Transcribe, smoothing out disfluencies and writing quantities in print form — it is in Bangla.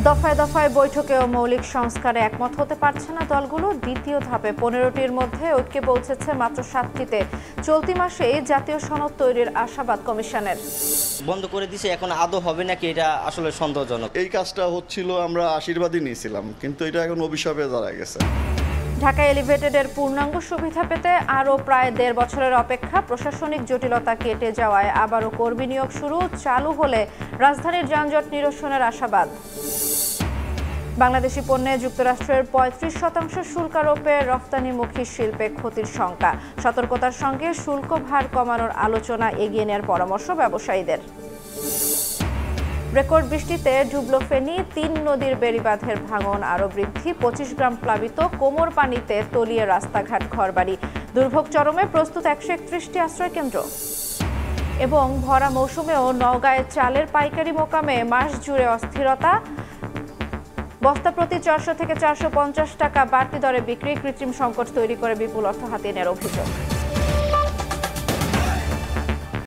দফায় দফায় বৈঠকেও মৌলিক সংস্কারে একমত হতে পারছে না দলগুলো। দ্বিতীয় ধাপে 15টির মধ্যে ঐক্যে পৌঁছেছে মাত্র 7টিতে। চলতি মাসেই জাতীয় সনদ তৈরির আশাবাদ কমিশনের। বন্ধ করে দিছে, এখন আদৌ হবে নাকি এটা আসলে সন্দেহজনক। এই কাজটা হচ্ছিল, আমরা আশীর্বাদই নিয়েছিলাম, কিন্তু এটা এখন অভিশাপে দাঁড়ায় গেছে। ঢাকা এলিভেটেডের পূর্ণাঙ্গ সুবিধা পেতে আরও প্রায় 1.5 বছরের অপেক্ষা। প্রশাসনিক জটিলতা কেটে যাওয়ায় আবারও কর্মী নিয়োগ শুরু। চালু হলে রাজধানীর যানজট নিরসনের আশাবাদ। বাংলাদেশি পণ্যে যুক্তরাষ্ট্রের 35% শুল্ক আরোপে রফতানিমুখী শিল্পে ক্ষতির শঙ্কা। সতর্কতার সঙ্গে শুল্ক ভার কমানোর আলোচনা এগিয়ে নেওয়ার পরামর্শ ব্যবসায়ীদের। রেকর্ড বৃষ্টিতে ডুবল ফেনী, 3 নদীর বেড়িবাঁধের ভাঙন আরও বৃদ্ধি। 25 গ্রাম প্লাবিত, কোমর পানিতে তলিয়ে রাস্তাঘাট ঘরবাড়ি। দুর্ভোগ চরমে, প্রস্তুত 131টি আশ্রয়কেন্দ্র। এবং ভরা মৌসুমেও নওগাঁয় চালের পাইকারি মোকামে মাস জুড়ে অস্থিরতা। বস্তা প্রতি 400 থেকে 450 টাকা বাড়তি দরে বিক্রি। কৃত্রিম সংকট তৈরি করে বিপুল অর্থ হাতিয়ে নেওয়ার অভিযোগ।